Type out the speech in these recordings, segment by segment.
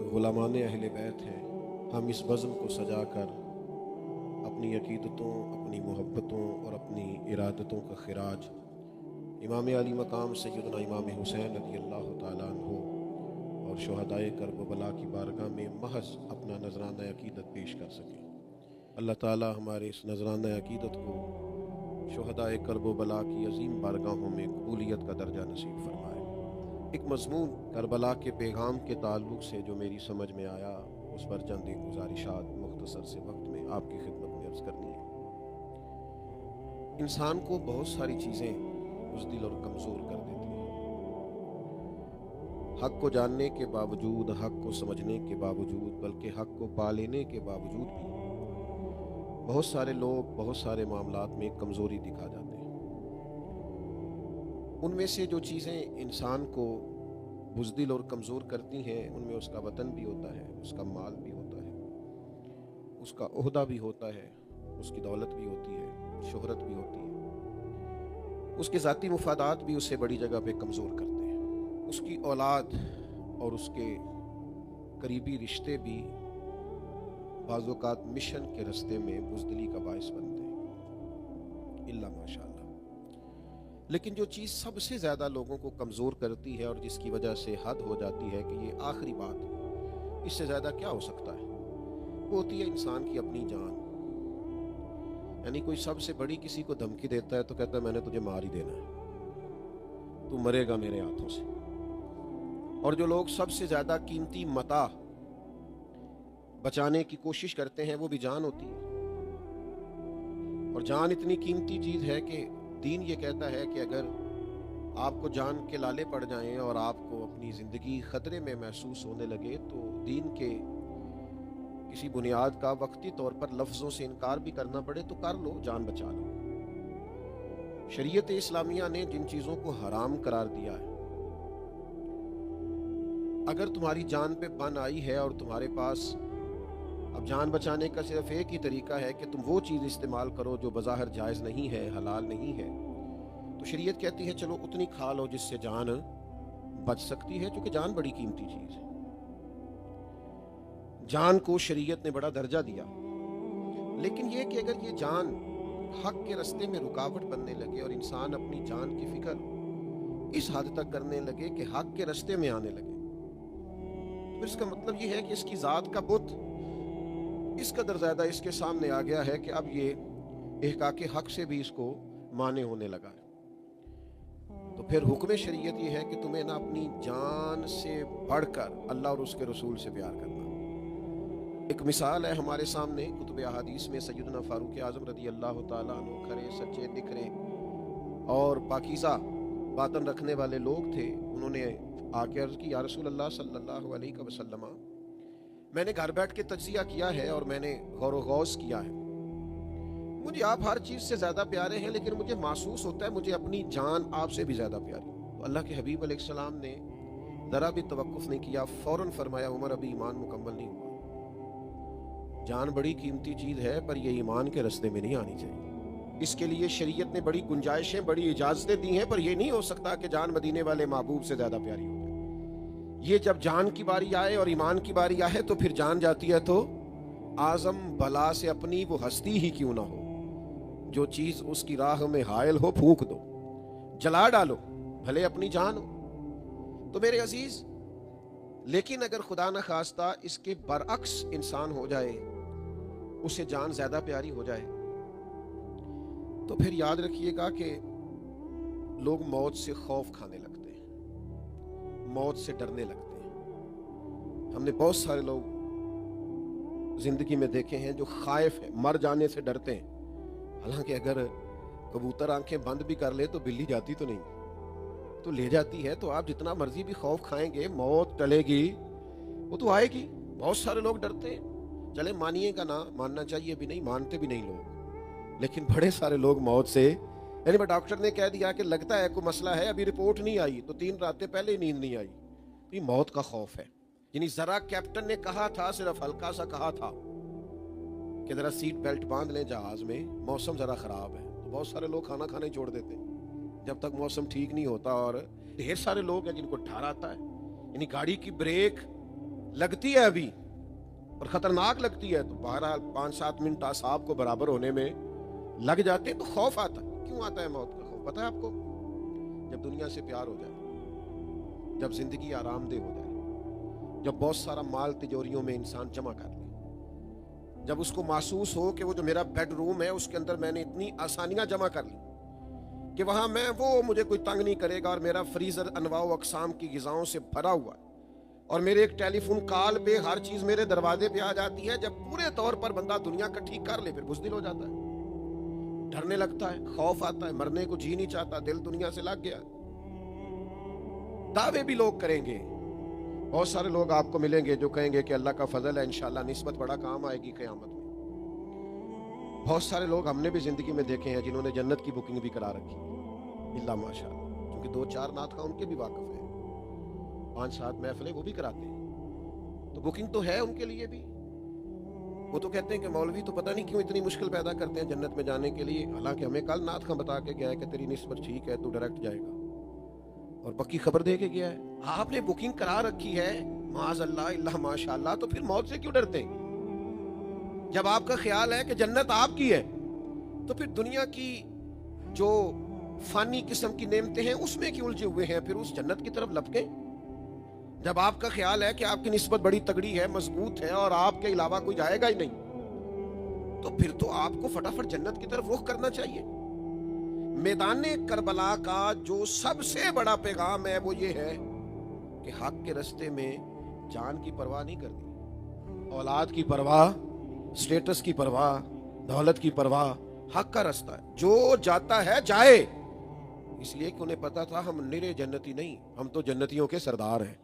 गुलामान अहले बैत हैं, हम इस बज़्म को सजा कर अपनी अक़ीदतों, अपनी मोहब्बतों और अपनी इरादतों का खिराज इमाम अली मकाम सैयदना इमाम हुसैन रज़ियल्लाहु ताला अन्हु और शुहदाए कर्ब बला की बारगाह में महज अपना नजराना अक़ीदत पेश कर सकें। अल्लाह ताला हमारे इस नजराना अक़ीदत को शुहदाए कर्ब बला की अजीम बारगाहों में कबूलियत का दर्जा नसीब फरमाए। एक मज़मून करबला के पैगाम के ताल्लुक़ से जो मेरी समझ में आया, उस पर चंद एक गुजारिशात मुख्तसर से वक्त में आपकी खिदमत में अर्ज़ करनी है। इंसान को बहुत सारी चीज़ें बुज़दिल और कमज़ोर कर देती हैं। हक़ को जानने के बावजूद, हक़ को समझने के बावजूद, बल्कि हक़ को पा लेने के बावजूद भी बहुत सारे लोग बहुत सारे मामलात में कमज़ोरी दिखा जाते हैं। उनमें से जो चीज़ें इंसान को बुज़दिल और कमज़ोर करती हैं, उनमें उसका वतन भी होता है, उसका माल भी होता है, उसका ओहदा भी होता है, उसकी दौलत भी होती है, शोहरत भी होती है, उसके ज़ाती मुफादात भी उससे बड़ी जगह पे कमज़ोर करते हैं, उसकी औलाद और उसके करीबी रिश्ते भी बाज़ औक़ात मिशन के रास्ते में बुज़दिली का बाइस बनते हैं, इल्ला माशाअल्लाह। लेकिन जो चीज़ सबसे ज़्यादा लोगों को कमज़ोर करती है और जिसकी वजह से हद हो जाती है कि ये आखिरी बात, इससे ज़्यादा क्या हो सकता है, वो होती है इंसान की अपनी जान। यानी कोई सबसे बड़ी किसी को धमकी देता है तो कहता है मैंने तुझे मार ही देना है, तू मरेगा मेरे हाथों से। और जो लोग सबसे ज़्यादा कीमती मता बचाने की कोशिश करते हैं, वो भी जान होती है। और जान इतनी कीमती चीज़ है कि दीन ये कहता है कि अगर आपको जान के लाले पड़ जाएं और आपको अपनी ज़िंदगी ख़तरे में महसूस होने लगे, तो दीन के किसी बुनियाद का वक्ती तौर पर लफ्ज़ों से इनकार भी करना पड़े तो कर लो, जान बचा लो। शरीयत इस्लामिया ने जिन चीज़ों को हराम करार दिया है, अगर तुम्हारी जान पे बन आई है और तुम्हारे पास अब जान बचाने का सिर्फ एक ही तरीका है कि तुम वो चीज़ इस्तेमाल करो जो बज़ाहिर जायज़ नहीं है, हलाल नहीं है, तो शरीयत कहती है चलो उतनी खा लो जिससे जान बच सकती है, क्योंकि जान बड़ी कीमती चीज़ है। जान को शरीयत ने बड़ा दर्जा दिया। लेकिन ये कि अगर ये जान हक़ के रास्ते में रुकावट बनने लगे और इंसान अपनी जान की फिक्र इस हद तक करने लगे कि हक़ के रास्ते में आने लगे, तो इसका मतलब ये है कि इसकी ज़ात का बुत इस कदर ज़्यादा इसके सामने आ गया है कि अब ये इहक़ाक़े हक़ से भी इसको माने होने लगा है। तो फिर हुक्म शरीयत ये है कि तुम्हें ना अपनी जान से बढ़कर अल्लाह और उसके रसूल से प्यार करना। एक मिसाल है हमारे सामने कुतुब अहादीस में, सैयदना फ़ारूक आज़म रज़ियल्लाहु ताला अन्हु खरे सच्चे दिखरे और पाकीज़ा बातन रखने वाले लोग थे। उन्होंने आके अर्ज़ की, या रसूल अल्लाह सल्लल्लाहु अलैहि वसल्लम, मैंने घर बैठ के तज्ज़िया किया है और मैंने गौर व गौज़ किया है, मुझे आप हर चीज़ से ज़्यादा प्यारे हैं, लेकिन मुझे महसूस होता है मुझे अपनी जान आपसे भी ज़्यादा प्यारी। तो अल्लाह के हबीब अलैहिस्सलाम ने ज़रा भी तवक्कुफ़ नहीं किया, फ़ौरन फरमाया, उमर अभी ईमान मुकम्मल नहीं हुआ। जान बड़ी कीमती चीज़ है, पर यह ईमान के रास्ते में नहीं आनी चाहिए। इसके लिए शरीयत ने बड़ी गुंजाइशें, बड़ी इजाज़तें दी हैं, पर यह नहीं हो सकता कि जान मदीने वाले महबूब से ज़्यादा प्यारी हो। ये जब जान की बारी आए और ईमान की बारी आए तो फिर जान जाती है, तो आज़म भला से अपनी वो हस्ती ही क्यों ना हो, जो चीज़ उसकी राह में हायल हो फूंक दो, जला डालो, भले अपनी जान हो। तो मेरे अजीज, लेकिन अगर खुदा न खास्ता इसके बरअक्स इंसान हो जाए, उसे जान ज़्यादा प्यारी हो जाए, तो फिर याद रखिएगा कि लोग मौत से खौफ खाने लगते हैं, मौत से डरने लगते हैं। हमने बहुत सारे लोग जिंदगी में देखे हैं जो खाइफ हैं, मर जाने से डरते हैं। हालांकि अगर कबूतर आंखें बंद भी कर ले तो बिल्ली जाती तो नहीं, तो ले जाती है। तो आप जितना मर्जी भी खौफ खाएंगे, मौत टलेगी, वो तो आएगी। बहुत सारे लोग डरते हैं, चले मानिएगा ना, मानना चाहिए भी नहीं, मानते भी नहीं लोग, लेकिन बड़े सारे लोग मौत से, यानी डॉक्टर ने कह दिया कि लगता है कोई मसला है, अभी रिपोर्ट नहीं आई, तो 3 रातें पहले ही नींद नहीं आई, तो ये मौत का खौफ है। यानी जरा कैप्टन ने कहा था, सिर्फ हल्का सा कहा था कि जरा सीट बेल्ट बांध लें जहाज में, मौसम जरा खराब है, तो बहुत सारे लोग खाना खाना ही छोड़ देते हैं जब तक मौसम ठीक नहीं होता। और ढेर सारे लोग हैं जिनको डर आता है, यानी गाड़ी की ब्रेक लगती है अभी और खतरनाक लगती है, तो बहरहाल 5-7 मिनट आसाब को बराबर होने में लग जाते हैं, तो खौफ आता है। क्यों आता है मौत का खौफ पता है आपको? जब दुनिया से प्यार हो जाए, जब जिंदगी आरामदेह हो जाए, जब बहुत सारा माल तिजोरियों में इंसान जमा कर ले, जब उसको महसूस हो कि वो जो मेरा बेडरूम है उसके अंदर मैंने इतनी आसानियां जमा कर ली कि वहां मैं वो मुझे कोई तंग नहीं करेगा, और मेरा फ्रीजर अनवाओ अकसाम की ग़िज़ाओं से भरा हुआ है, और मेरे एक टेलीफोन कॉल पे हर चीज मेरे दरवाजे पे आ जाती है। जब पूरे तौर पर बंदा दुनिया का ठीक कर ले, फिर बुज़दिल हो जाता है, डरने लगता है, खौफ आता है, मरने को जी नहीं चाहता, दिल दुनिया से लग गया। दावे भी लोग करेंगे, बहुत सारे लोग आपको मिलेंगे जो कहेंगे कि अल्लाह का फजल है, इंशाअल्लाह निस्बत बड़ा काम आएगी क़यामत में। बहुत सारे लोग हमने भी जिंदगी में देखे हैं जिन्होंने जन्नत की बुकिंग भी करा रखी, इल्ला माशाअल्लाह, क्योंकि 2-4 नात का उनके भी वाकिफ है, 5-7 महफिलें वो भी कराते हैं, तो बुकिंग तो है उनके लिए भी। वो तो कहते हैं कि मौलवी तो पता नहीं क्यों इतनी मुश्किल पैदा करते हैं जन्नत में जाने के लिए, हालांकि हमें कल नात खां बता के गया है कि तेरी निस्बत ठीक है, तू डायरेक्ट जाएगा, और पक्की खबर दे के गया है। आपने बुकिंग करा रखी है, माज़अल्लाह इल्ला माशाअल्लाह, तो फिर मौत से क्यों डरते हैं? जब आपका ख्याल है कि जन्नत आपकी है, तो फिर दुनिया की जो फानी किस्म की नेमतें हैं उसमें क्यों उलझे हुए हैं? फिर उस जन्नत की तरफ लपकें। जब आपका ख्याल है कि आपकी निस्बत बड़ी तगड़ी है, मजबूत है, और आपके अलावा कोई जाएगा ही नहीं, तो फिर तो आपको फटाफट जन्नत की तरफ रुख करना चाहिए। मैदाने करबला का जो सबसे बड़ा पैगाम है वो ये है कि हक के रास्ते में जान की परवाह नहीं करनी, औलाद की परवाह, स्टेटस की परवाह, दौलत की परवाह। हक का रास्ता है, जो जाता है जाए, इसलिए कि उन्हें पता था हम निरे जन्नती नहीं, हम तो जन्नतियों के सरदार हैं,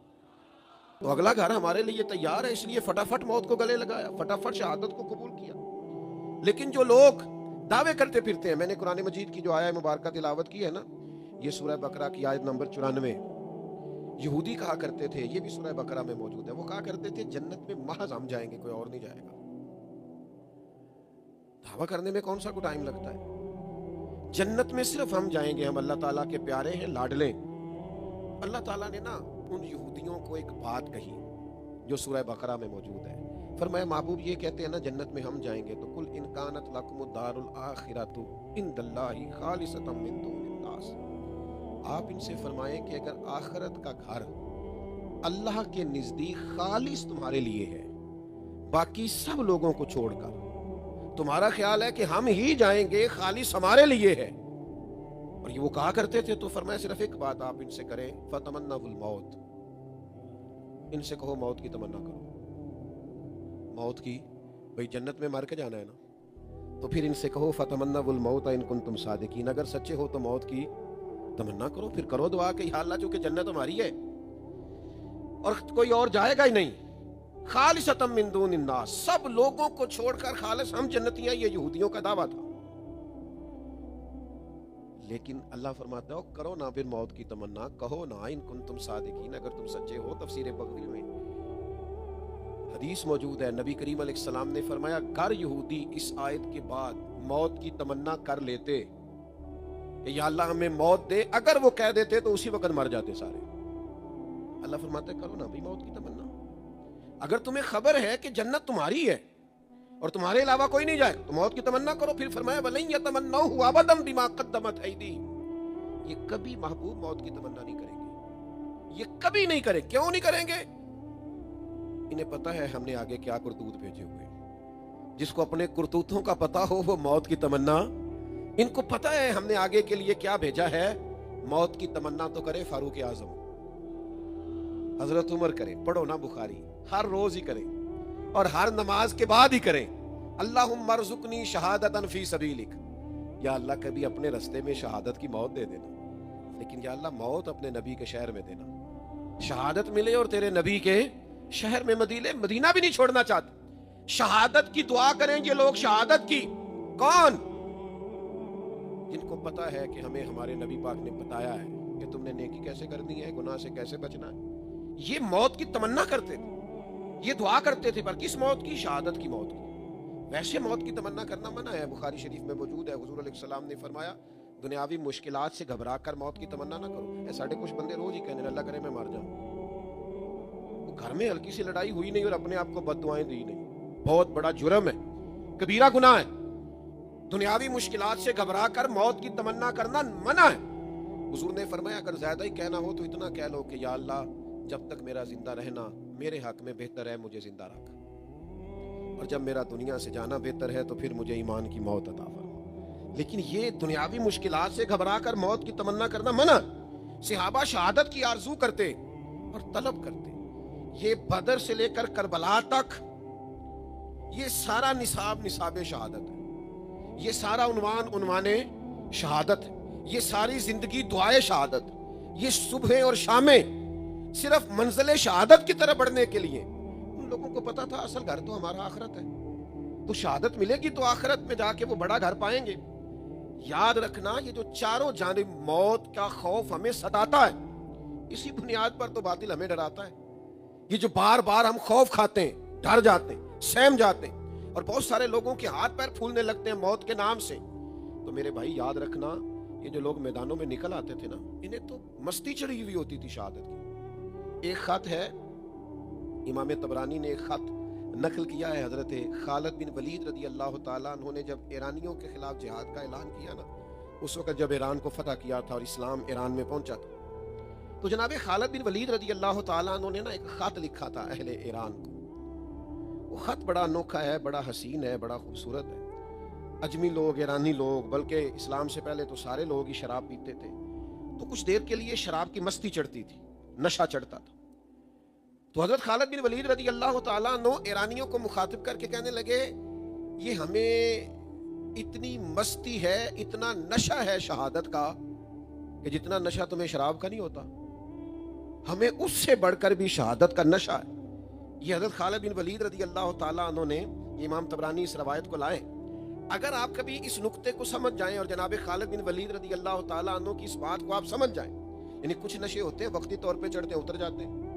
तो अगला घर हमारे लिए तैयार है, इसलिए फटाफट मौत को गले लगाया, फटाफट शहादत को कबूल किया। लेकिन जो लोग दावे करते फिरते हैं, मैंने कुरान मजीद की जो आयत मुबारक तिलावत की है ना, ये सूरह बकरा की आयत नंबर 94, यहूदी कहा करते थे, ये भी सूरह बकरा में मौजूद है, वो कहा करते थे जन्नत में महज हम जाएंगे, कोई और नहीं जाएगा। दावा करने में कौन सा को टाइम लगता है? जन्नत में सिर्फ हम जाएंगे, हम अल्लाह ताला के प्यारे हैं, लाडले। अल्लाह ताला ने ना उन यहूदियों को एक बात कही जो सूरह बकरा में मौजूद है, फरमाया महबूब ये कहते हैं ना जन्नत में हम जाएंगे, तो कुल इन कानत लकुमुद्दारुल आखिरतु इंदल्लाहि खालिसतम मिन दुनिन्नास, आप इनसे फरमाएं कि अगर आखिरत का घर अल्लाह के नजदीक खालिस तुम्हारे लिए है, बाकी सब लोगों को छोड़कर तुम्हारा ख्याल है कि हम ही जाएंगे, खालिस हमारे लिए है, और ये वो कहा करते थे, तो फरमाया सिर्फ एक बात आप इनसे करें, फतमन्नाउल मौत, इनसे कहो मौत की तमन्ना करो। मौत की, भाई जन्नत में मर के जाना है ना, तो फिर इनसे कहो फतमन्नाउल मौत इन कुंतुम सादिकीन, अगर सच्चे हो तो मौत की तमन्ना करो, फिर करो दुआ कि या अल्लाह चूंकि जन्नत हमारी है और कोई और जाएगा ही नहीं, खालिसतम मिन दुनिन्नास, सब लोगों को छोड़कर खालिस हम जन्नती हैं, ये यहूदियों का दावा था। लेकिन अल्लाह फरमाता है करो ना फिर मौत की तमन्ना, कहो ना इन कुंतुम सादिकीन, अगर तुम सच्चे हो। तफसीर बगवी में हदीस मौजूद है, नबी करीम अलैहिस्सलाम ने फरमाया अगर यहूदी इस आयत के बाद मौत की तमन्ना कर लेते कि या अल्लाह हमें मौत दे, अगर वो कह देते तो उसी वक्त मर जाते सारे। अल्लाह फरमाता है करो ना भाई मौत की तमन्ना, अगर तुम्हें खबर है कि जन्नत तुम्हारी है और तुम्हारे अलावा कोई नहीं जाए तो मौत की तमन्ना करो। फिर फरमाया वलन यतमन्नहु अबदन बिमा क़द्दमत ऐदी, ये कभी महबूब मौत की तमन्ना नहीं करेंगे, ये कभी नहीं करें। क्यों नहीं करेंगे? इन्हें पता है हमने आगे क्या करतूत भेजे हुए। जिसको अपने करतूतों का पता हो वो मौत की तमन्ना, इनको पता है हमने आगे के लिए क्या भेजा है। मौत की तमन्ना तो करे फारूक आजम, हजरत उमर करें, पढ़ो ना बुखारी, हर रोज ही करें और हर नमाज के बाद ही करें, अल्लाहुम्मा रज़ुक़नी शहादतन फी सबीलिक, या अल्लाह कभी अपने रास्ते में शहादत की मौत दे देना, लेकिन या अल्लाह मौत अपने नबी के शहर में देना, शहादत मिले और तेरे नबी के शहर में मदीना भी नहीं छोड़ना चाहते। शहादत की दुआ करें ये लोग, शहादत की। कौन? जिनको पता है कि हमें हमारे नबी पाक ने बताया है कि तुमने नेकी कैसे करनी है, गुनाह से कैसे बचना है। ये मौत की तमन्ना करते थे, ये दुआ करते थे, पर किस मौत की? शहादत की मौत की। वैसे मौत की तमन्ना करना मना है, बुखारी शरीफ में मौजूद है। हुजूर अलैहिस्सलाम ने फरमाया दुनियावी मुश्किलात से घबरा कर मौत की तमन्ना ना करो। साढ़े कुछ बंदे रोज ही कहने अल्लाह करे मैं मर जाऊं, वो گھر میں ہلکی سی لڑائی ہوئی نہیں اور اپنے آپ کو بد دعائیں دی نہیں، بہت بڑا جرم ہے، کبیرہ گناہ ہے۔ دنیاوی مشکلات سے گھبرا کر موت کی تمنا کرنا منع ہے۔ حضور نے فرمایا اگر زیادہ ہی کہنا ہو تو اتنا کہہ لو کہ یا اللہ جب تک میرا زندہ رہنا میرے حق میں بہتر ہے، مجھے زندہ رکھ، اور جب میرا دنیا سے جانا بہتر ہے تو پھر مجھے ایمان کی موت عطا فرما۔ لیکن یہ دنیاوی مشکلات سے گھبرا کر موت کی تمنا کرنا منع۔ صحابہ شہادت کی آرزو کرتے اور طلب کرتے۔ یہ بدر سے لے کر کربلا تک یہ سارا نصاب شہادت ہے، یہ سارا عنوان شہادت ہے، یہ ساری زندگی دعائے شہادت، یہ صبح اور شامیں صرف منزل شہادت کی طرف بڑھنے کے لیے۔ ان لوگوں کو پتا تھا اصل گھر تو ہمارا آخرت ہے، تو شہادت ملے گی تو آخرت میں جا کے وہ بڑا گھر پائیں گے۔ یاد رکھنا یہ جو چاروں جانب موت کا خوف ہمیں ستاتا ہے، اسی بنیاد پر تو باطل ہمیں ڈراتا ہے۔ یہ جو بار بار ہم خوف کھاتے ہیں، ڈر جاتے ہیں، سہم جاتے ہیں، اور بہت سارے لوگوں کے ہاتھ پیر پھولنے لگتے ہیں موت کے نام سے، تو میرے بھائی یاد رکھنا یہ جو لوگ میدانوں میں نکل آتے تھے نا، انہیں تو مستی چڑھی ہوئی ہوتی تھی شہادت کی۔ ایک خط ہے، امام طبرانی نے ایک خط نقل کیا ہے، حضرت خالد بن ولید رضی اللہ تعالیٰ عنہ نے جب ایرانیوں کے خلاف جہاد کا اعلان کیا نا، اس وقت جب ایران کو فتح کیا تھا اور اسلام ایران میں پہنچا تھا، تو جناب خالد بن ولید رضی اللہ تعالیٰ عنہ نے نا ایک خط لکھا تھا اہل ایران کو۔ وہ خط بڑا انوکھا ہے، بڑا حسین ہے، بڑا خوبصورت ہے۔ اجمی لوگ، ایرانی لوگ، بلکہ اسلام سے پہلے تو سارے لوگ ہی شراب پیتے تھے، تو کچھ دیر کے لیے شراب کی مستی چڑھتی تھی، نشہ چڑھتا تھا۔ تو حضرت خالد بن ولید رضی اللہ تعالیٰ عنہ ایرانیوں کو مخاطب کر کے کہنے لگے یہ ہمیں اتنی مستی ہے، اتنا نشہ ہے شہادت کا کہ جتنا نشہ تمہیں شراب کا نہیں ہوتا، ہمیں اس سے بڑھ کر بھی شہادت کا نشہ ہے۔ یہ حضرت خالد بن ولید رضی اللہ تعالیٰ عنہ نے، امام طبرانی اس روایت کو لائے۔ اگر آپ کبھی اس نقطے کو سمجھ جائیں اور جناب خالد بن ولید رضی اللہ تعالیٰ عنہ کی اس بات کو آپ سمجھ جائیں، یعنی کچھ نشے ہوتے ہیں وقتی طور پہ چڑھتے ہیں اتر جاتے ہیں۔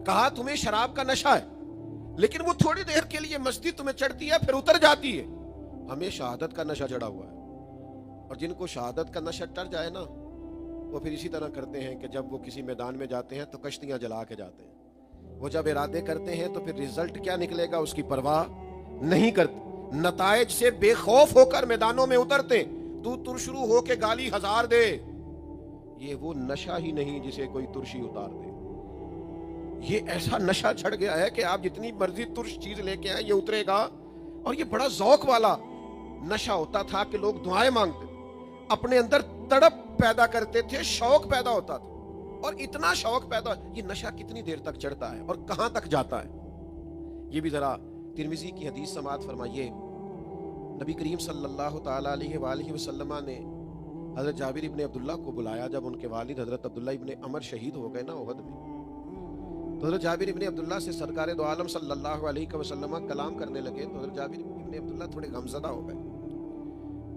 کہا تمہیں شراب کا نشہ ہے، لیکن وہ تھوڑی دیر کے لیے مستی تمہیں چڑھتی ہے پھر اتر جاتی ہے۔ ہمیں شہادت کا نشہ چڑھا ہوا ہے، اور جن کو شہادت کا نشہ ٹر جائے نا، وہ پھر اسی طرح کرتے ہیں کہ جب وہ کسی میدان میں جاتے ہیں تو کشتیاں جلا کے جاتے ہیں۔ وہ جب ارادے کرتے ہیں تو پھر رزلٹ کیا نکلے گا اس کی پرواہ نہیں کرتے، نتائج سے بے خوف ہو کر میدانوں میں اترتے، تو تر شروع ہو کے گالی ہزار دے۔ یہ وہ نشہ ہی نہیں جسے کوئی ترشی اتار دے، یہ ایسا نشہ چڑھ گیا ہے کہ آپ جتنی مرضی ترش چیز لے کے آئیں یہ اترے گا۔ اور یہ بڑا ذوق والا نشہ ہوتا تھا کہ لوگ دعائیں مانگتے، اپنے اندر تڑپ پیدا کرتے تھے، شوق پیدا ہوتا تھا، اور اتنا شوق پیدا، یہ نشہ کتنی دیر تک چڑھتا ہے اور کہاں تک جاتا ہے؟ یہ بھی ذرا ترمذی کی حدیث سماعت فرمائیے۔ نبی کریم صلی اللہ تعالیٰ علیہ وآلہ وسلم نے حضرت جابر ابن عبداللہ کو بلایا جب ان کے والد حضرت عبداللہ ابن عمر شہید ہو گئے نا احد میں، تو حضرت جابر ابن عبداللہ سے سرکار دو عالم صلی اللہ علیہ وسلم کلام کرنے لگے، تو حضرت جابر ابن عبداللہ تھوڑے غمزدہ ہو گئے،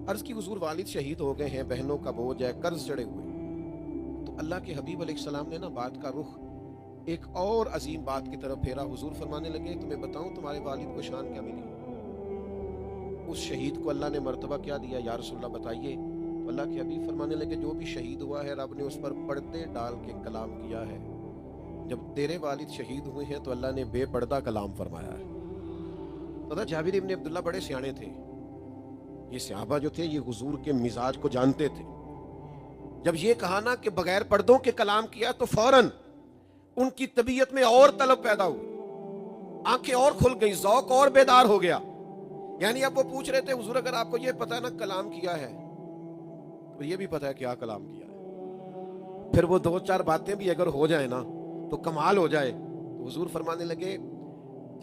عرض کی حضور والد شہید ہو گئے ہیں، بہنوں کا بوجھ ہے، قرض چڑھے ہوئے۔ تو اللہ کے حبیب علیہ السلام نے نا بات کا رخ ایک اور عظیم بات کی طرف پھیرا۔ حضور فرمانے لگے تمہیں بتاؤں تمہارے والد کو شان کیا ملی؟ اس شہید کو اللہ نے مرتبہ کیا دیا؟ یا رسول اللہ بتائیے۔ تو اللہ کے حبیب فرمانے لگے جو بھی شہید ہوا ہے رب نے اس پر پردے ڈال کے کلام کیا ہے، جب تیرے والد شہید ہوئے ہیں تو اللہ نے بے پردہ کلام فرمایا ہے۔ تو جابر ابن عبداللہ بڑے سیانے تھے، یہ صحابہ جو تھے یہ حضور کے مزاج کو جانتے تھے۔ جب یہ کہا نا کہ بغیر پردوں کے کلام کیا تو فوراً ان کی طبیعت میں اور طلب پیدا ہوئی، آنکھیں اور کھل گئی، ذوق اور بیدار ہو گیا۔ یعنی اب وہ پوچھ رہے تھے حضور اگر آپ کو یہ پتہ ہے نا کلام کیا ہے تو یہ بھی پتہ ہے کیا کلام کیا ہے، پھر وہ دو چار باتیں بھی اگر ہو جائیں نا تو کمال ہو جائے۔ تو حضور فرمانے لگے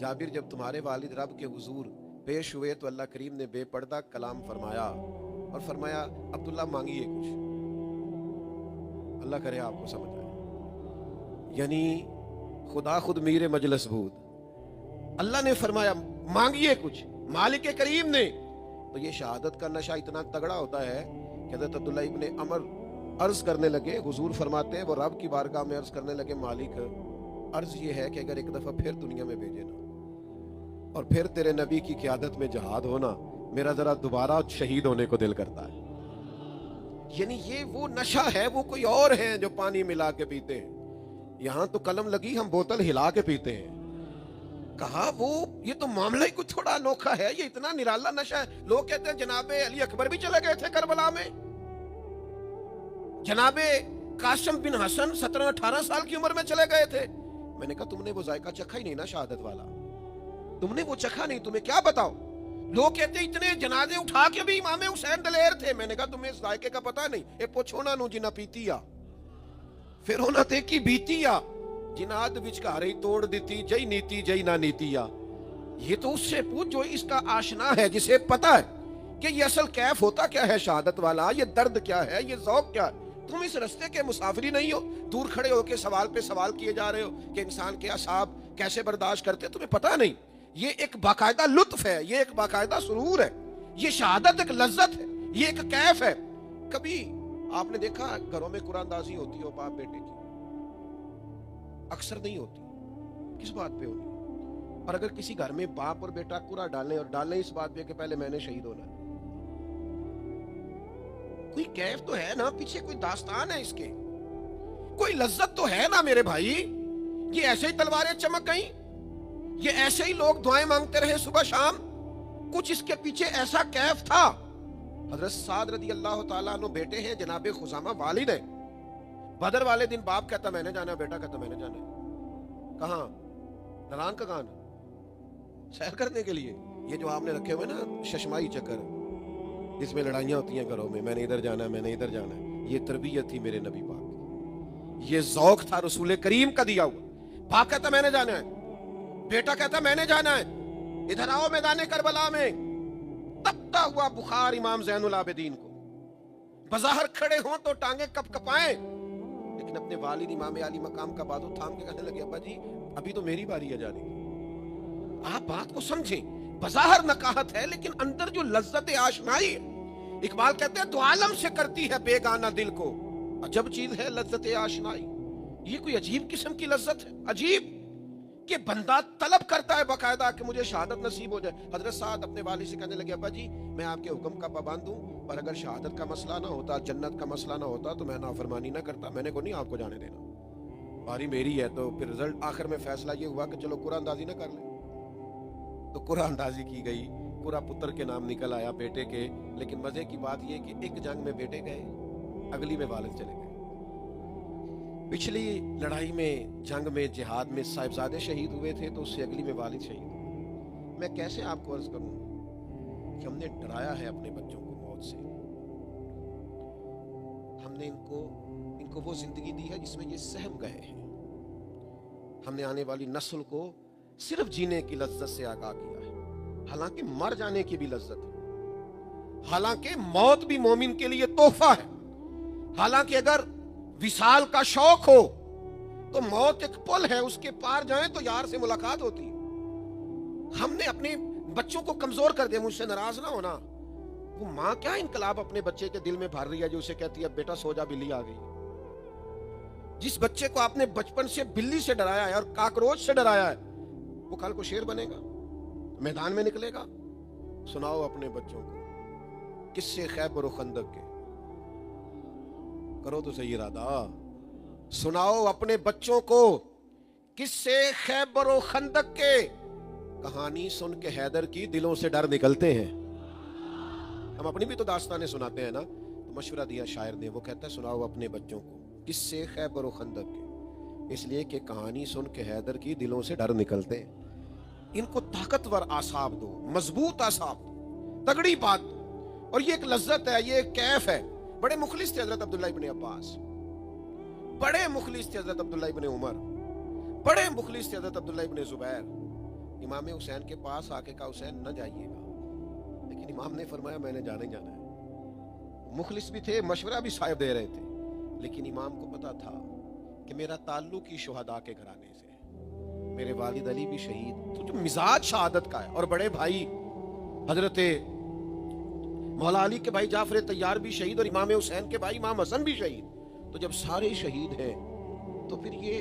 جابر جب تمہارے والد رب کے حضور پیش ہوئے تو اللہ کریم نے بے پردہ کلام فرمایا اور فرمایا عبداللہ مانگیے کچھ، اللہ کرے آپ کو سمجھ آئے۔ یعنی خدا خود میر مجلس بود، اللہ نے فرمایا مانگیے کچھ، مالک کریم نے۔ تو یہ شہادت کا نشہ اتنا تگڑا ہوتا ہے کہ حضرت عبداللہ ابن عمر عرض کرنے لگے، حضور فرماتے ہیں وہ رب کی بارگاہ میں عرض کرنے لگے مالک عرض یہ ہے کہ اگر ایک دفعہ پھر دنیا میں بھیجے نا اور پھر تیرے نبی کی قیادت میں جہاد ہونا، میرا ذرا دوبارہ شہید ہونے کو دل کرتا ہے۔ یعنی یہ وہ نشہ ہے، وہ کوئی اور ہیں جو پانی ملا کے پیتے ہیں، यहां तो कलम लगी, हम बोतल हिला के पीते हैं। कहा वो ये तो मामला ही कुछ थोड़ा अनोखा है, ये इतना निराला नशा है। लोग कहते हैं जनाबे अली अकबर भी चले गए थे करबला में, जनाबे कासिम बिन हसन 17-18 साल की उम्र में चले गए थे। मैंने कहा तुमने वो जायका चखा ही नहीं ना शहादत वाला, तुमने वो चखा नहीं, तुम्हें क्या बताओ। लोग कहते इतने जनाजे उठा के भी इमाम हुसैन दलेर थे। मैंने कहा तुम्हें इस जायके का पता नहीं, ए पूछो ना नु जिना पीती आ फिर होना ते की बीती आ, जिनाद विचकारी तोड़ दी जई नीति जई ना नीति आ। ये तो उससे पूछ जो इसका आशना है, जिसे पता है कि ये असल कैफ होता क्या है शहादत वाला, ये दर्द क्या है, ये ज़ौक क्या है। तुम इस रास्ते के मुसाफिरी नहीं हो, दूर खड़े होकर सवाल पे सवाल किए जा रहे हो कि इंसान के असाब कैसे बर्दाश्त करते, तुम्हें पता नहीं। ये एक बाकायदा लुत्फ है, ये एक बाकायदा सुरूर है, ये शहादत एक लज्जत है, ये एक कैफ है। कभी आपने देखा घरों में कुरानदाजी होती हो बाप बेटे की? अक्सर नहीं होती। किस बात पे होती? और अगर किसी घर में बाप और बेटा कुरा डालें, और डालें इस बात पे कि पहले मैंने शहीद होना है, कोई कैफ तो है ना, पीछे कोई दास्तान है इसके, कोई लज्जत तो है ना मेरे भाई। ये ऐसे ही तलवारें चमक गई, ये ऐसे ही लोग दुआएं मांगते रहे सुबह शाम, कुछ इसके पीछे ऐसा कैफ था। हजरत साद रदी अल्लाह ताला अन्हु बेटे हैं जनाबे खुजामा वालिद है। बदर वाले दिन बाप कहता मैंने जाना, बेटा कहता मैंने जाना। कहां? नारायण का गान सैर करने के लिए। ये जो आपने रखे हुए ना शशमाई चक्कर, जिसमें लड़ाइयां होती हैं घरों में, मैंने इधर जाना है, मैंने इधर जाना है, ये तरबियत थी मेरे नबी पाक की, ये ज़ौक था रसूल करीम का दिया हुआ। बाप कहता मैंने जाना है, बेटा कहता मैंने जाना है, इधर आओ मैदान करबला में। तपता हुआ बुखार इमाम ज़ैनुल आबिदीन को, बज़ाहर खड़े हों तो टांगे कप कपाएं, लेकिन अपने वालिद इमाम अली मकाम का बाजू थाम के कहने लगे अब्बा जी अभी तो मेरी बारी है जाने की। आप बात को समझें, बज़ाहर नकाहत है लेकिन अंदर जो लज्जत आशनाई है। इकबाल कहते हैं तो आलम से करती है बेगाना दिल को, अजब चीज है लज्जत आशनाई। ये कोई अजीब किस्म की लज्जत है, अजीब कि बंदा तलब करता है बाकायदा कि मुझे शहादत नसीब हो जाए। हजरत साद अपने वाली से कहने लगे अब्बा जी मैं आपके हुक्म का पाबंद हूँ, पर अगर शहादत का मसला ना होता, जन्नत का मसला ना होता तो मैं नाफरमानी ना करता, मैंने को नहीं आपको जाने देना, बारी मेरी है। तो फिर रिजल्ट आखिर में फैसला ये हुआ कि चलो कुरानदाजी ना कर ले। तो कुरानदाजी की गई, पूरा पुत्र के नाम निकल आया बेटे के। लेकिन मजे की बात यह कि एक जंग में बेटे गए, अगली में वालिद चले गए। पिछली लड़ाई में, जंग में, जिहाद में साहिबजादे शहीद हुए थे, तो उससे अगली में वालिद शहीद हुए। मैं कैसे आपको अर्ज करूं कि हमने डराया है अपने बच्चों को मौत से। हमने इनको वो जिंदगी दी है जिसमें ये सहम गए हैं। हमने आने वाली नस्ल को सिर्फ जीने की लज्जत से आगाह किया है, हालांकि मर जाने की भी लज्जत है, हालांकि मौत भी मोमिन के लिए तोहफा है, हालांकि अगर विसाल का शौक हो तो मौत एक पुल है, उसके पार जाएं तो यार से मुलाकात होती है। हमने अपने बच्चों को कमजोर कर दिया। मुझसे नाराज ना होना, वो माँ क्या इनकलाब अपने बच्चे के दिल में भर रही है जो उसे कहती है बेटा सो जा बिल्ली आ गई। जिस बच्चे को आपने बचपन से बिल्ली से डराया है और काकरोच से डराया है, वो कल को शेर बनेगा, मैदान में निकलेगा। सुनाओ अपने बच्चों को किस्से खैबर और खंदक के, करो तो सही इरादा। सुनाओ अपने बच्चों को किस्से खैबर और खंदक के, कहानी सुन के हैदर की दिलों से डर निकलते हैं। हम अपनी भी तो दास्तानें सुनाते हैं ना। तो मशवरा दिया शायर ने, वो कहता है सुनाओ अपने बच्चों को किस्से खैबर और खंदक के, इसलिए कि कहानी सुन के हैदर की दिलों से डर निकलते हैं। इनको ताकतवर आसाब दो, मजबूत आसाब, तगड़ी बात। और ये एक लज्जत है, ये एक कैफ है। बड़े मुखलिस थे हजरत अब्दुल्ला इब्न अब्बास, बड़े मुखलिस थे हजरत अब्दुल्ला इब्न उमर, बड़े मुखलिस थे हजरत अब्दुल्ला इब्न जुबैर। इमाम हुसैन के पास आके कहा हुसैन न जाइएगा, लेकिन इमाम ने फरमाया मैंने जाना ही जाना है। मुखलिस भी थे, मशवरा भी साहिब दे रहे थे, लेकिन इमाम को पता था कि मेरा ताल्लुक ही शुहदा के घराने से, मेरे वालिद अली भी शहीद, तो जो मिजाज शहादत का है, और बड़े भाई हजरत मौला अली के भाई जाफर तैयार भी शहीद, और इमाम हुसैन के भाई इमाम हसन भी शहीद। तो जब सारे शहीद हैं तो फिर ये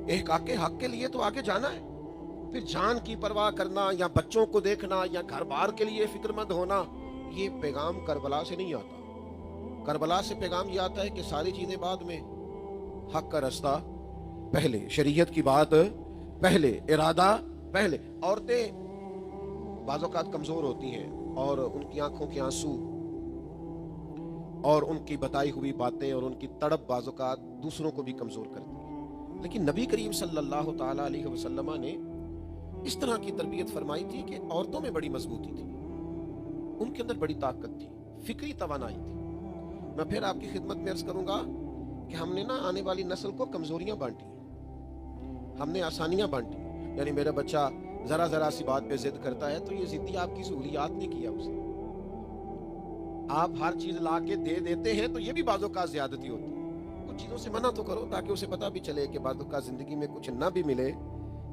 एहकाक हक के लिए तो आगे जाना है। फिर जान की परवाह करना या बच्चों को देखना या घर बार के लिए फिक्रमंद होना, ये पैगाम करबला से नहीं आता। करबला से पैगाम ये आता है कि सारी चीजें बाद में, हक का रास्ता पहले, शरीयत की बात पहले, इरादा पहले। औरतें बाज़ औक़ात कमज़ोर होती हैं और उनकी आंखों के आंसू और उनकी बताई हुई बातें और उनकी तड़प बाज़ औक़ात दूसरों को भी कमज़ोर करती है। लेकिन नबी करीम सल्लल्लाहु ताला अलैहि वसल्लम ने इस तरह की तरबियत फरमाई थी कि औरतों में बड़ी मजबूती थी, उनके अंदर बड़ी ताकत थी, फिक्री तवानाई थी। मैं फिर आपकी खिदमत में अर्ज करूंगा कि हमने ना आने वाली नस्ल को कमजोरियां बांटी, हमने आसानियां बांटी। यानी मेरा बच्चा जरा जरा सी बात पे जिद करता है तो ये जिद्दी आपकी सहूलियात ने किया उसे, आप हर चीज ला के दे देते हैं तो ये भी बाज़ों का ज्यादती होती है। कुछ चीजों से मना तो करो ताकि उसे पता भी चले कि बाज़ों का जिंदगी में कुछ ना भी मिले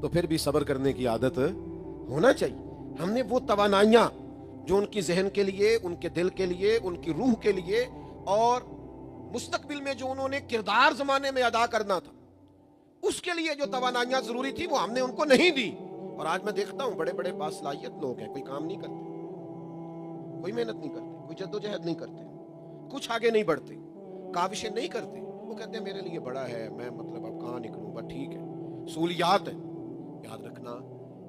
तो फिर भी सब्र करने की आदत होना चाहिए। हमने वो तवानाइयां जो उनकी जहन के लिए, उनके दिल के लिए, उनकी रूह के लिए और मुस्तकबिल में जो उन्होंने किरदार जमाने में अदा करना था उसके लिए जो तवानाइयां जरूरी थी वो हमने उनको नहीं दी। और आज मैं देखता हूं बड़े बड़े बासलाहियत लोग हैं, कोई काम नहीं करते, कोई मेहनत नहीं करते, कोई जद्दोजहद नहीं करते, कुछ आगे नहीं बढ़ते, काविशें नहीं करते। वो कहते हैं मेरे लिए बड़ा है, मैं मतलब अब कहाँ निकलूं, बस ठीक है, सहूलियात है। याद रखना,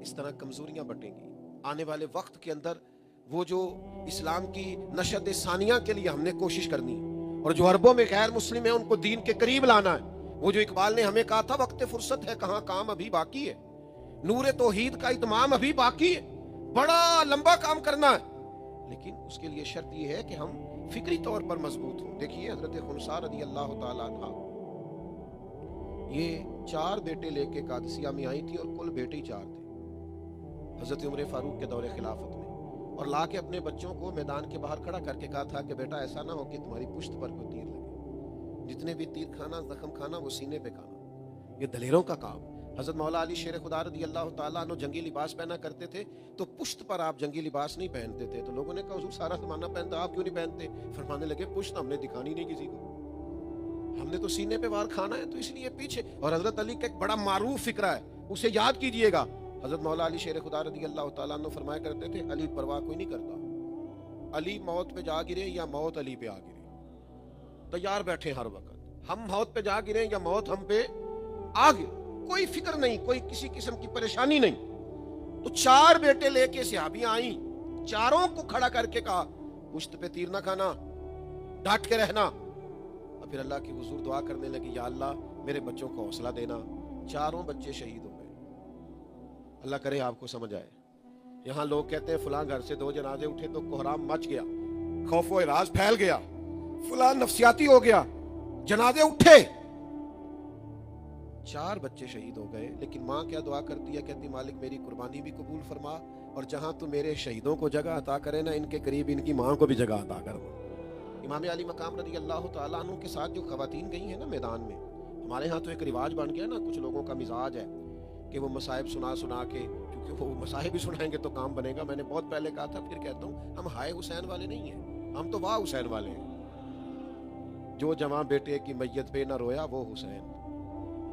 इस तरह कमजोरियां बटेंगी। आने वाले वक्त के अंदर वो जो इस्लाम की नशत सानिया के लिए हमने कोशिश करनी है और जो अरबों में गैर मुस्लिम है उनको दीन के करीब लाना है। वो जो इकबाल ने हमें कहा था वक्त फुर्सत है कहाँ, काम अभी बाकी है, नूरे तौहीद का इत्माम अभी बाकी है, बड़ा लंबा काम करना है। लेकिन उसके लिए शर्त यह है कि हम फिक्री तौर पर मजबूत हों। देखिए हजरत खुनसा रज़ी अल्लाह ताला अन्हा, ये 4 बेटे लेके कादसिया में आई थी और कुल बेटे ही 4 थे हजरत उमर फारूक के दौरे खिलाफत में, और ला के अपने बच्चों को मैदान के बाहर खड़ा करके कहा था कि बेटा ऐसा ना हो कि तुम्हारी पुश्त पर कोई तीर लगे, जितने भी तीर खाना, जख्म खाना वो सीने पे खाना। ये दलेरों का काम। हजरत मौला अली शेर खुदा रज़ी अल्लाह ताला अन्हु जंगी लिबास पहना करते थे तो पुश्त पर आप जंगी लिबास नहीं पहनते थे। तो लोगों ने कहा हुजूर सारा ज़माना पहनता, आप क्यों नहीं पहनते? फरमाने लगे पुश्त हमने दिखानी नहीं किसी को, हमने तो सीने पे वार खाना है तो इसलिए पीछे। और हजरत अली का एक बड़ा मारूफ फिक्रा है, उसे याद कीजिएगा। हजरत मौला अली शेर खुदा रज़ी अल्लाह ताला अन्हु फरमाया करते थे अली परवाह कोई नहीं करता, अली मौत पे जा गिरे या मौत अली पे आ गिरे, तैयार बैठे हर वक्त, हम मौत पे जा गिरे या मौत हम पे आ गिरे, कोई फिक्र नहीं, कोई किसी किस्म की परेशानी नहीं। तो 4 बेटे लेके सहाबियां आई, चारों को खड़ा करके कहा पुश्त पे तीर ना खाना, डट के रहना। और फिर अल्लाह की हुजूर दुआ करने लगी, या अल्लाह मेरे बच्चों को हौसला देना। चारों बच्चे शहीद हो गए। अल्लाह करे आपको समझ आए। यहाँ लोग कहते हैं फलां घर से 2 जनाजे उठे तो कोहराम मच गया, खौफो इराज फैल गया, फलां नफसियाती हो गया, जनाजे उठे, 4 बच्चे शहीद हो गए। लेकिन माँ क्या दुआ करती है, कहती मालिक मेरी कुर्बानी भी कबूल फरमा और जहां तू मेरे शहीदों को जगह अता करे ना, इनके करीब इनकी माँ को भी जगह अता कर। इमाम अली मकाम रज़ी अल्लाह ताला अन्हु के साथ जो खवातीन गई हैं ना मैदान में, हमारे यहाँ तो एक रिवाज बन गया ना, कुछ लोगों का मिजाज है कि वो मसाइब सुना सुना के, क्योंकि वो मसाइब भी सुनाएंगे तो काम बनेगा। मैंने बहुत पहले कहा था, फिर कहता हूँ, हम हाय हुसैन वाले नहीं हैं, हम तो वाह हुसैन वाले हैं। जो जवां बेटे की मैयत पे ना रोया वो हुसैन,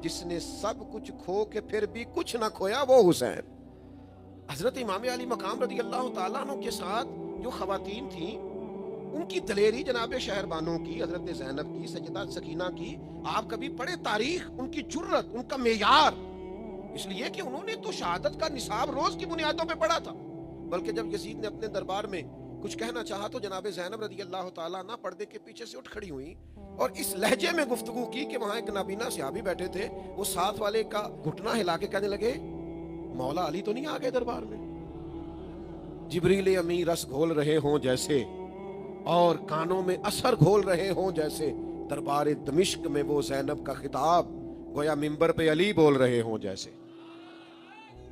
जिसने सब कुछ खो के फिर भी कुछ ना खोया वो हुसैन। हजरत इमाम अली मकाम रज़ी अल्लाह ताला अन्हु के साथ जो खवातीन थी, उनकी दलेरी जनाब शहरबानों की, हजरत ज़ैनब की, सैयदा सकीना की, आप कभी पढ़े तारीख, उनकी जुर्रत, उनका मेयार, इसलिए कि उन्होंने तो शहादत का निसाब रोज की बुनियादों पे पढ़ा था। बल्कि जब यजीद ने अपने दरबार में कुछ कहना चाहा तो जनाब ज़ैनब रज़ी अल्लाह ताला अन्हा पर्दे के पीछे से उठ खड़ी हुई और इस लहजे में गुफ्तगू की कि वहां एक नाबीना सहाबी बैठे थे, वो साथ वाले का घुटना हिला के कहने लगे मौला अली तो नहीं आ गए दरबार में? जिब्रील अमी रस घोल रहे हों जैसे और कानों में असर घोल रहे हों जैसे, दरबार दमिश्क में वो ज़ैनब का खिताब गोया मिंबर पे अली बोल रहे हों जैसे।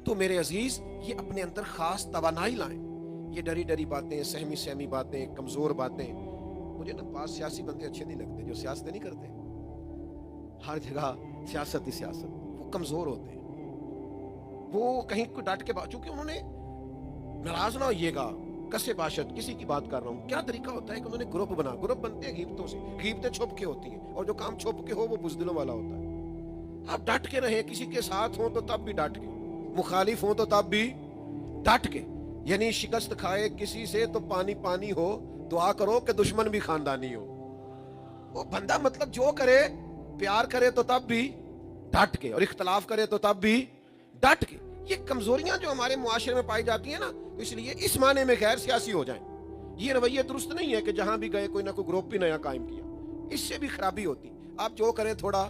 तो मेरे अजीज, ये अपने अंदर खास तवानाई लाएं। ये डरी डरी बातें, सहमी सहमी बातें, कमजोर बातें, मुझे ना पास सियासी बंदे अच्छे नहीं लगते जो सियासत नहीं करते, हर जगह सियासत ही सियासत, वो कमजोर होते हैं। वो कहीं को डांट के बात, चूंकि उन्होंने नाराज ना होइएगा, कसे बाशत किसी की बात कर रहा हूँ, क्या तरीका होता है कि उन्होंने ग्रुप बनते हैं गीबतों से, गीबतें छुप के होती हैं और जो काम छुप के हो वो बुज़दिलों वाला होता है। आप डट के रहे, किसी के साथ हो तो तब भी डट के, मुखालिफ हो तो तब भी डट के, यानी शिकस्त खाए किसी से तो पानी पानी हो, दुआ करो कि दुश्मन भी खानदानी हो। वो बंदा मतलब जो करे, प्यार करे तो तब भी डट के, और इख्तलाफ करे तो तब भी डट के। ये कमजोरियां जो हमारे मुआशरे में पाई जाती है ना, तो इसलिए इस माने में गैर सियासी हो जाएं। ये रवैये दुरुस्त नहीं है कि जहां भी गए कोई ना कोई ग्रुप भी नया कायम किया, इससे भी खराबी होती। आप जो करें थोड़ा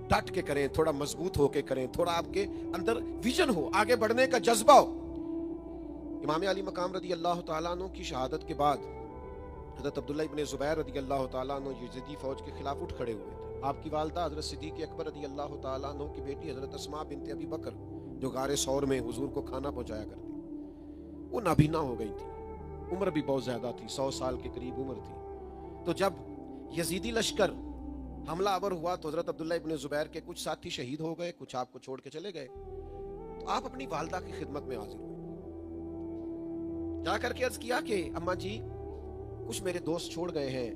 डट के करें, थोड़ा मजबूत होके करें, थोड़ा आपके अंदर विजन हो, आगे बढ़ने का जज्बा हो। इमाम अली मकाम रदी अल्लाह तआला अन्हु की शहादत के बाद हज़रत अब्दुल्लाह इब्न ज़ुबैर रदी अल्लाह तआला अन्हु यज़ीदी फौज के खिलाफ उठ खड़े हुए थे। आपकी वालदा हज़रत सिद्दीक़ अकबर रदी अल्लाह तआला अन्हु की बेटी हज़रत अस्मा बिनत अबी बकर, जो गारे सौर में हुजूर को खाना पहुंचाया करती, वो नाबीना हो गई थी। उम्र भी बहुत ज्यादा थी, 100 साल के करीब उम्र थी। तो जब यजीदी लश्कर हमला आवर हुआ तो हजरत अब्दुल्लाह इब्न ज़ुबैर के कुछ साथी शहीद हो गए, कुछ आपको छोड़ के चले गए। तो आप अपनी वालदा की खिदमत में हाजिर हुए, जाकर के अर्ज किया कि अम्मा जी, कुछ मेरे दोस्त छोड़ गए हैं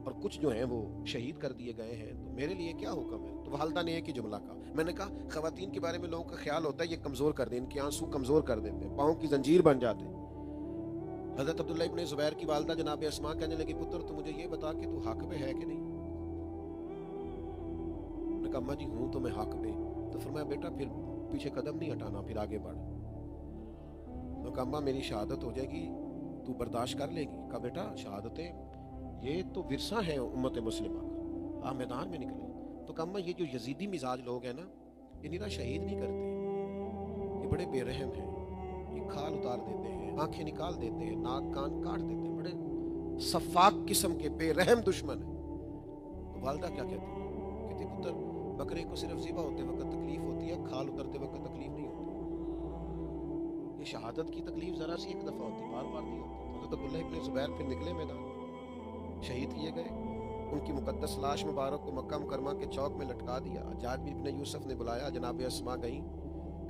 और कुछ जो हैं वो शहीद कर दिए गए हैं, तो मेरे लिए क्या हुक्म है? तो वालदा ने एक ही जुमला कहा। मैंने कहा, खवातीन के बारे में लोगों का ख्याल होता है ये कमजोर कर दें, इनके आंसू कमजोर कर देते हैं, पाँव की जंजीर बन जाते हैं। हजरत अब्दुल्लाह इब्न ज़ुबैर की वालदा जनाब अस्मा कहने लगी, पुत्र तू मुझे ये बता कि तू हक पे है कि नहीं? मैंने कहा, अम्मा जी हूं तो मैं हक पे। तो फरमाया, बेटा फिर पीछे कदम नहीं हटाना, फिर आगे बढ़। तो कहा, अम्मा मेरी शहादत हो जाएगी, तू बर्दाश्त कर लेगी? कहा, बेटा शहादतें ये तो विरसा है उम्मत मुस्लिमा का, आप मैदान में निकले। तो कहा, अम्मा ये जो यजीदी मिजाज लोग हैं ना, ये निरा शहीद नहीं करते, ये बड़े बेरहम हैं, ये खाल उतार देते हैं, आंखें निकाल देते हैं, नाक कान काट देते हैं, बड़े सफाक किस्म के बेरहम दुश्मन है। तो वालदा क्या कहती है? कहती, पुत्र बकरे को सिर्फ ज़िबा होते वक्त तकलीफ होती है, खाल उतरते वक्त तकलीफ नहीं होती। ये शहादत की तकलीफ जरा सी एक दफा होती, बार बार नहीं होती। तो अब्दुल्लाह इब्न ज़ुबैर फिर निकले मैदान, शहीद किए गए। उनकी मुकद्दस लाश मुबारक को मक्का मुकरमा के चौक में लटका दिया। हज्जाज इब्न यूसुफ ने बुलाया, जनाब अस्मा गई।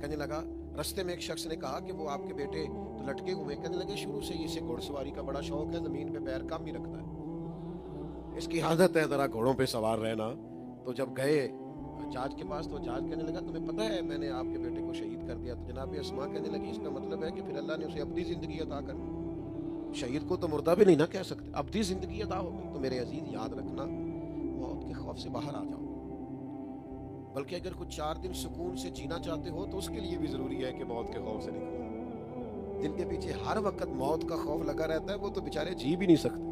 कहने लगा, रास्ते में एक शख्स ने कहा कि वो आपके बेटे तो लटके हुए। कहने लगे, शुरू से इसे घुड़सवारी का बड़ा शौक है, जमीन पे पैर कम ही रखता है, इसकी आदत है जरा घोड़ों पे सवार रहना। तो जब गए हज्जाज के पास तो हज्जाज कहने लगा, तुम्हें पता है मैंने आपके बेटे को शहीद कर दिया? तो जनाब अस्मा कहने लगी, इसका मतलब है कि फिर अल्लाह ने उसे अब्दी जिंदगी अता कर दी। शहीद को तो मुर्दा भी नहीं ना कह सकते, अब्दी जिंदगी अता हो गई। तो मेरे अजीज याद रखना, मौत के खौफ से बाहर आ जाओ, बल्कि अगर कुछ 4 दिन सुकून से जीना चाहते हो तो उसके लिए भी जरूरी है कि मौत के खौफ से निकलो। जिनके पीछे हर वक्त मौत का खौफ लगा रहता है वो तो बेचारे जी भी नहीं सकते।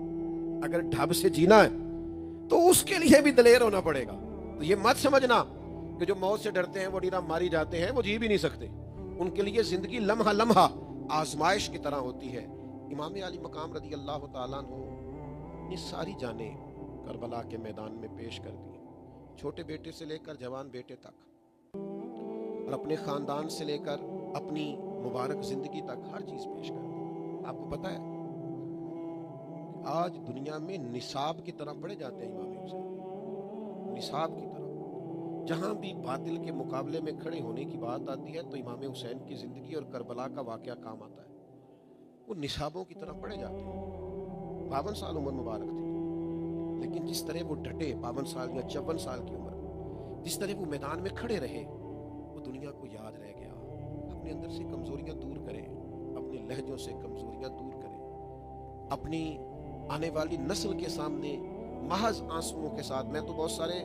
अगर ढब से जीना है तो उसके लिए भी दलेर होना पड़ेगा। तो ये मत समझना कि जो मौत से डरते हैं वो डीरा मारी जाते हैं, वो जी भी नहीं सकते। उनके लिए जिंदगी लम्हा लम्हा आजमाइश की तरह होती है। इमाम अली मकाम रदी अल्लाह तआला अन्हु ने सारी जानें करबला के मैदान में पेश कर दी, छोटे बेटे से लेकर जवान बेटे तक, और अपने खानदान से लेकर अपनी मुबारक जिंदगी तक हर चीज पेश कर दी। आपको पता है आज दुनिया में निसाब की तरह पढ़े जाते हैं इमाम हुसैन, निसाब की तरह। जहां भी बातिल के मुकाबले में खड़े होने की बात आती है तो इमाम हुसैन की जिंदगी और करबला का वाकया काम आता है। वो निसाबों की तरह पढ़े जाते हैं। 52 साल उम्र मुबारक थी, लेकिन जिस तरह वो डटे, 52 साल या 54 साल की उम्र, जिस तरह वो मैदान में खड़े रहे, वो दुनिया को याद रह गया। अपने अंदर से कमजोरियां दूर करें, अपने लहजों से कमजोरियां दूर करें, अपनी आने वाली नस्ल के सामने महज आंसुओं के साथ। मैं तो बहुत सारे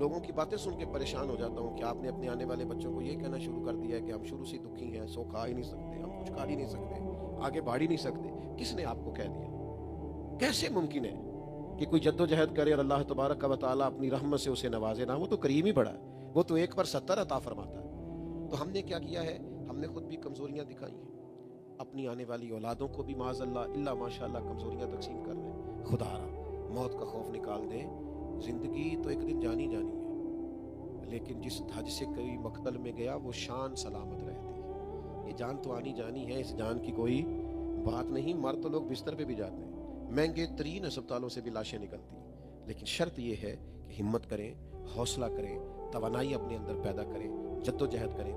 लोगों की बातें सुन के परेशान हो जाता हूँ कि आपने अपने आने वाले बच्चों को ये कहना शुरू कर दिया है कि हम शुरू से दुखी हैं, सो खा ही नहीं सकते, हम कुछ खा ही नहीं सकते, आगे बढ़ ही नहीं सकते। किसने आपको कह दिया? कैसे मुमकिन है कि कोई जद्दोजहद करे और अल्लाह तबारक व तआला अपनी रहमत से उसे नवाजे ना? वो तो करीम ही बड़ा है, वो तो 1 पर 70 अता फरमाता है। तो हमने क्या किया है? हमने खुद भी कमजोरियां दिखाई हैं, अपनी आने वाली औलादों को भी माज़अल्लाह इल्ला माशाअल्लाह कमजोरियां तकसीम कर रहे हैं। खुदारा मौत का खौफ निकाल दे। जिंदगी तो एक दिन जानी जानी है, लेकिन जिस धज से कोई मकतल में गया वो शान सलामत रहती है। ये जान तो आनी जानी है, इस जान की कोई बात नहीं। मर तो लोग बिस्तर पे भी जाते हैं, महंगे तरीन अस्पतालों से भी लाशें निकलती हैं, लेकिन शर्त ये है कि हिम्मत करें, हौसला करें, तवानाई अपने अंदर पैदा करें, जद्दोजहद करें।